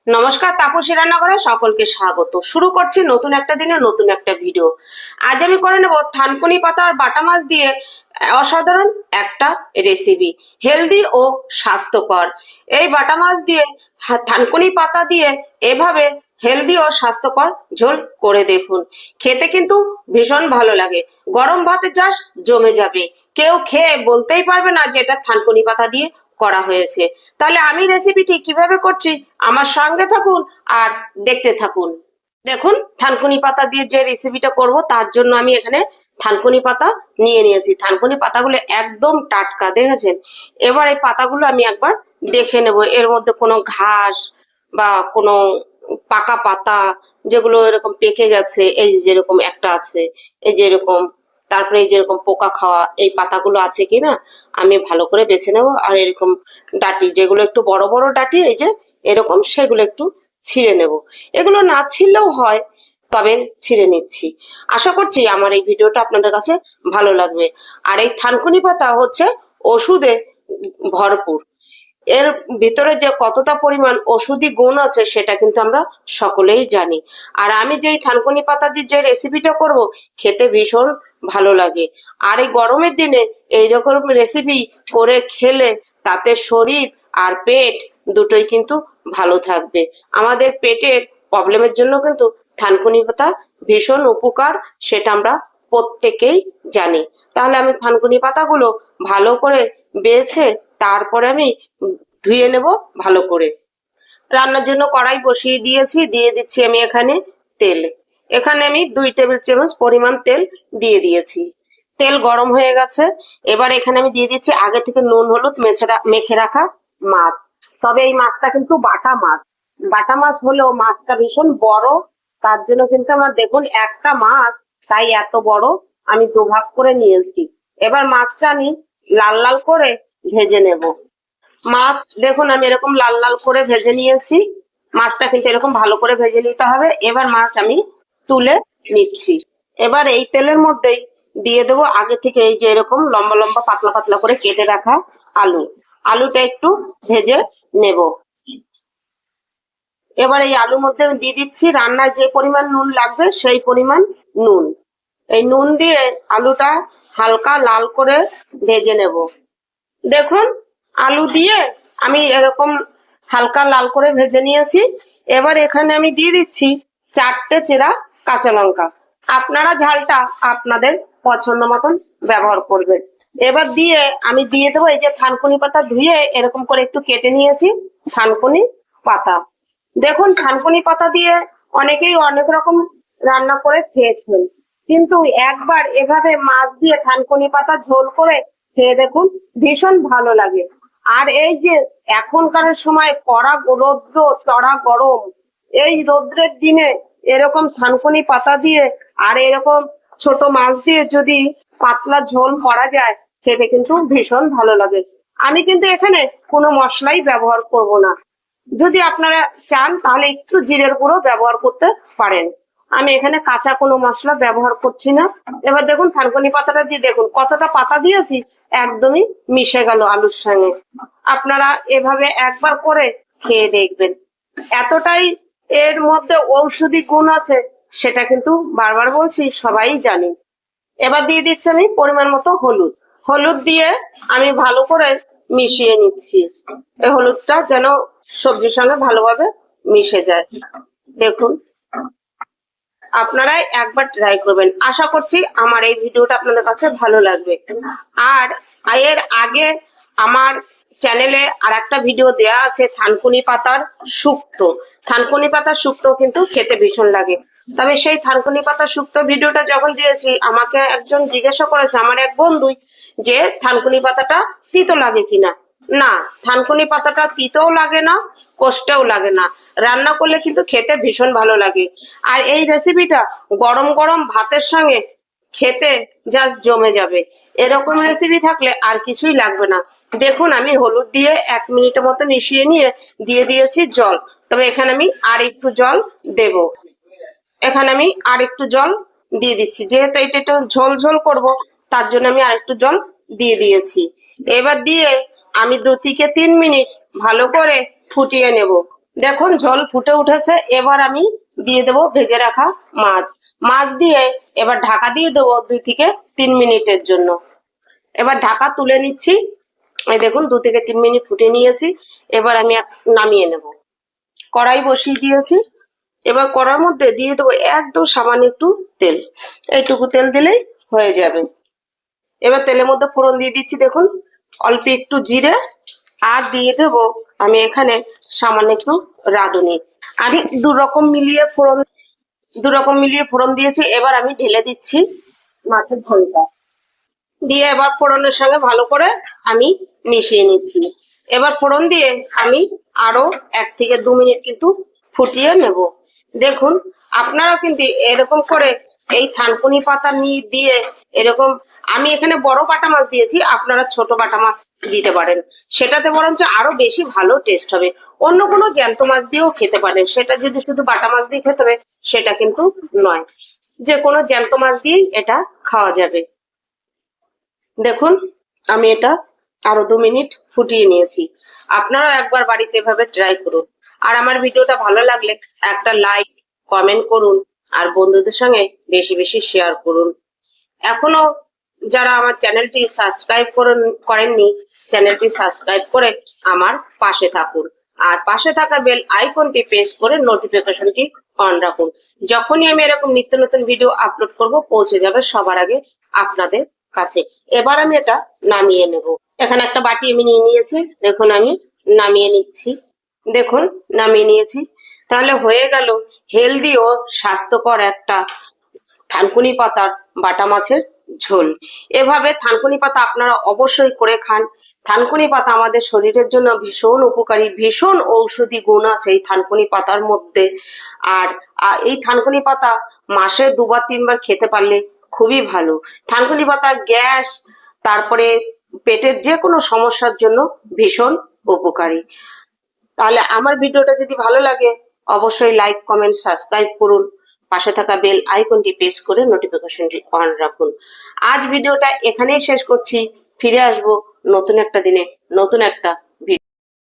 নমস্কার, তাপসী রান্নাঘরে সকলকে স্বাগত। শুরু করছি নতুন একটা দিনে নতুন একটা ভিডিও। আজ আমি করে নেব থানকুনি পাতা আর বাটা মাছ দিয়ে অসাধারণ একটা রেসিপি, হেলদি ও স্বাস্থ্যকর। এই বাটা মাছ দিয়ে থানকুনি পাতা দিয়ে এভাবে হেলদি ও স্বাস্থ্যকর ঝোল করে দেখুন। খেতে কিন্তু ভীষণ ভালো লাগে, গরম ভাতে জাস্ট জমে যাবে। কেউ খেয়ে বলতেই পারবে না যে এটা থানকুনি পাতা দিয়ে করা হয়েছে। তাহলে আমি রেসিপিটি কিভাবে করছি আমার সঙ্গে থাকুন আর দেখতে থাকুন। দেখুন, থানকুনি পাতা দিয়ে যে রেসিপিটা করব তার জন্য আমি এখানে থানকুনি পাতা নিয়ে নিয়েছি। থানকুনি পাতাগুলো একদম টাটকা, দেখেছেন? এবার এই পাতাগুলো আমি একবার দেখে নেব এর মধ্যে কোনো ঘাস বা কোনো পাকা পাতা যেগুলো এরকম পেকে গেছে, এই যেরকম একটা আছে, এই যেরকম, তারপরে এই যেরকম পোকা খাওয়া এই পাতাগুলো আছে কিনা আমি ভালো করে বেছে নেব। আর এরকম ডাঁটি যেগুলো একটু বড় বড় ডাঁটি, এই যে এরকম, সেগুলো একটু ছিঁড়ে নেব। এগুলো না ছিঁড়লেও হয়, তবে ছিঁড়ে নিচ্ছি। আশা করছি আমার এই ভিডিওটা আপনাদের কাছে ভালো লাগবে। আর এই থানকুনি পাতা হচ্ছে ওষুধে ভরপুর। এর ভিতরে যে কতটা পরিমাণ ওষুধি গুণ আছে সেটা কিন্তু আমরা সকলেই জানি। আর আমি যে থানকুনি পাতা দিয়ে যে রেসিপিটা করব খেতে ভীষণ ভালো লাগে। আর এই গরমের দিনে এইরকম রেসিপি করে খেলে তাতে শরীর আর পেট দুটোই কিন্তু ভালো থাকবে। আমাদের পেটের প্রবলেমের জন্য কিন্তু থানকুনি পাতা ভীষণ উপকার, সেটা আমরা প্রত্যেকেই জানি। তাহলে আমি থানকুনি পাতাগুলো ভালো করে বেছে তারপরে আমি ধুয়ে নেব ভালো করে। রান্নার জন্য কড়াই বসিয়ে দিয়েছি, দিয়ে দিচ্ছি আমি এখানে তেল। এখানে আমি 2 টেবিল চামচ পরিমাণ তেল দিয়ে দিয়েছি। তেল গরম হয়ে গেছে। এবার এখানে আমি দিয়ে দিচ্ছি আগে থেকে নুন হলুদ মেখে রাখা মাছ। তবে এই মাছটা কিন্তু বাটা মাছ। বাটা মাছ হলেও মাছটা ভীষণ বড়, তার জন্য কিন্তু আমার দেখুন একটা মাছ, তাই এত বড় আমি দুভাগ করে নিয়েছি। এবার মাছটা আমি লাল লাল করে ভেজে নেব। মাছ দেখুন আমি এরকম লাল লাল করে ভেজে নিয়েছি। মাছটা কিন্তু এরকম ভালো করে ভেজে নিতে হবে। এবার মাছ আমি তুলে নিচ্ছি। এবার এই তেলের মধ্যেই দিয়ে দেবো আগে থেকে এই যে এরকম লম্বা লম্বা পাতলা পাতলা করে কেটে রাখা আলু। আলুটা একটু ভেজে নেব। এবার এই আলুর মধ্যে আমি দিয়ে দিচ্ছি রান্নায় যে পরিমাণ নুন লাগবে সেই পরিমাণ নুন। এই নুন দিয়ে আলুটা হালকা লাল করে ভেজে নেব। দেখুন, আলু দিয়ে আমি এরকম হালকা লাল করে ভেজে নিয়েছি। এবার এখানে আমি দিয়ে দিচ্ছি 4টে চেরা কাঁচা লঙ্কা। আপনারা ঝালটা আপনাদের পছন্দ মতন ব্যবহার করবেন। এবার দিয়ে আমি দিয়ে দেবো এই যে থানকুনি পাতা ধুয়ে এরকম করে একটু কেটে নিয়েছি থানকুনি পাতা। দেখুন, থানকুনি পাতা দিয়ে অনেকেই অনেক রকম রান্না করে খেয়েছেন, কিন্তু একবার এভাবে মাছ দিয়ে থানকুনি পাতা ঝোল করে খেয়ে দেখুন, ভীষণ ভালো লাগে। আর এই যে এখনকার সময় কড়া রৌদ্র, চড়া গরম, এই রৌদ্রের দিনে এরকম থানকুনি পাতা দিয়ে আর এরকম ছোট মাছ দিয়ে যদি পাতলা ঝোল করা যায় খেতে কিন্তু ভীষণ ভালো লাগে। আমি কিন্তু এখানে কোনো মশলাই ব্যবহার করব না। যদি আপনারা চান তাহলে একটু জিরের গুঁড়ো ব্যবহার করতে পারেন। আমি এখানে কাঁচা কোনো মশলা ব্যবহার করছি না। এবার দেখুন থানকুনি পাতাটা দিয়ে দেখুন কতটা পাতা দিয়েছি, একদমই মিশে গেল আলুর সঙ্গে। আপনারা এভাবে একবার করে খেয়ে দেখবেন। এতটাই এর মধ্যে ঔষধি গুণ আছে সেটা কিন্তু বারবার বলছি সবাই জানে। এবার দিয়ে দিচ্ছি আমি পরিমাণ মতো হলুদ। হলুদ দিয়ে আমি ভালো করে মিশিয়ে নিচ্ছি। এই হলুদটা যেন সবজির সঙ্গে ভালোভাবে মিশে যায়। দেখুন, আপনারা একবার ট্রাই করবেন। আশা করছি আমার এই ভিডিওটা আপনাদের কাছে ভালো লাগবে। আর এর আগে আমার চ্যানেলে আর একটা ভিডিও দেয়া আছে থানকুনি পাতার শুক্তো। থানকুনি পাতার শুক্তো কিন্তু খেতে ভীষণ লাগে। তবে সেই থানকুনি পাতার শুক্তো ভিডিওটা যখন দিয়েছি আমাকে একজন জিজ্ঞাসা করেছে, আমার এক বন্ধুই, যে থানকুনি পাতাটা তিতো লাগে কিনা। না, থানকুনি পাতাটা তিতও লাগে না, কষ্টেও লাগে না। রান্না করলে কিন্তু খেতে ভীষণ ভালো লাগে। আর এই রেসিপিটা গরম গরম ভাতের সঙ্গে খেতে জাস্ট জমে যাবে। এরকম রেসিপি থাকলে আর কিছুই লাগবে না। দেখুন, আমি হলুদ দিয়ে 1 মিনিটের মতো মিশিয়ে নিয়ে দিয়ে দিয়েছি জল। তবে এখানে আমি আর একটু জল দেব। এখানে আমি আর একটু জল দিয়ে দিচ্ছি, যেহেতু এটা একটু ঝোল ঝোল করবো তার জন্য আমি আর একটু জল দিয়ে দিয়েছি। এবার দিয়ে আমি 2 থেকে 3 মিনিট ভালো করে ফুটিয়ে নেব। দেখুন ঝোল ফুটে উঠেছে, এবার আমি দিয়ে দেবো ভেজে রাখা মাছ। মাছ দিয়ে এবার ঢাকা দিয়ে দেবো 2 থেকে 3 মিনিটের জন্য। এবার ঢাকা তুলে নিচ্ছি। এই দেখুন 2 থেকে 3 মিনিট ফুটে নিয়েছি। এবার আমি নামিয়ে নেব। কড়াই বসিয়ে দিয়েছি। এবার কড়ার মধ্যে দিয়ে দেবো একদম সামান্য একটু তেল। এইটুকু তেল দিলেই হয়ে যাবে। এবার তেলের মধ্যে ফোড়ন দিয়ে দিচ্ছি। দেখুন অল্প একটু জিরে, আর দিয়ে দেবো আমি এখানে সামান্য একটু রাঁধুনি। আমি দু রকম মিলিয়ে ফোড়ন দিয়েছি। এবার আমি ঢেলে দিচ্ছি মাছের ঝোলটা। দিয়ে এবার ফোড়নের সঙ্গে ভালো করে আমি মিশিয়ে নিচ্ছি। এবার ফোড়ন দিয়ে আমি আরো 1 থেকে 2 মিনিট কিন্তু ফুটিয়ে নেব। দেখুন আপনারাও কিন্তু এরকম করে এই থানকুনি পাতা দিয়ে এরকম, আমি এখানে বড় বাটা মাছ দিয়েছি, আপনারা ছোট বাটা মাছ দিতে পারেন, সেটাতে বরঞ্চ আরো বেশি ভালো টেস্ট হবে। অন্য কোনো জ্যান্ত মাছ দিয়েও খেতে পারেন, সেটা যদি শুধু বাটা মাছ দিয়ে খেতে হবে সেটা কিন্তু নয়, যে কোনো জ্যান্ত মাছ দিয়েই এটা খাওয়া যাবে। দেখুন আমি এটা আরো 2 মিনিট ফুটিয়ে নিয়েছি। আপনারাও একবার বাড়িতে এভাবে ট্রাই করুন। আর আমার ভিডিওটা ভালো লাগলে একটা লাইক, কমেন্ট করুন, আর বন্ধুদের সঙ্গে বেশি বেশি শেয়ার করুন। এখনো যারা আমার চ্যানেলটি সাবস্ক্রাইব করেননি, চ্যানেলটি সাবস্ক্রাইব করে আমার পাশে থাকুন। আর পাশে থাকা বেল আইকনটি প্রেস করে নোটিফিকেশনটি অন রাখুন। যখনই আমি এরকম নিত্য নতুন ভিডিও আপলোড করব পৌঁছে যাবে সবার আগে আপনাদের কাছে। এবার আমি এটা নামিয়ে নেব। এখানে একটা বাটি আমি নিয়ে নিয়েছি। দেখুন আমি নামিয়ে নিচ্ছি। দেখুন নামিয়ে নিয়েছি। তাহলে হয়ে গেল হেলদি ও স্বাস্থ্যকর একটা থানকুনি পাতার বাটা মাছের ঝোল। এভাবে থানকুনি পাতা আপনারা অবশ্যই করে খান। থানকুনি পাতা আমাদের শরীরের জন্য ভীষণ উপকারী, ভীষণ ঔষধি গুণ আছে এই থানকুনি পাতার মধ্যে। আর এই থানকুনি পাতা মাসে 2 বার 3 বার খেতে পারলে খুবই ভালো। থানকুনি পাতা গ্যাস, তারপরে পেটের যে কোনো সমস্যার জন্য ভীষণ উপকারী। তাহলে আমার ভিডিওটা যদি ভালো লাগে অবশ্যই লাইক, কমেন্ট, সাবস্ক্রাইব করুন। পাশে থাকা বেল আইকনটি প্রেস করে নোটিফিকেশনটি অন রাখুন। আজ ভিডিওটা এখানেই শেষ করছি। ফিরে আসবো নতুন একটা দিনে নতুন একটা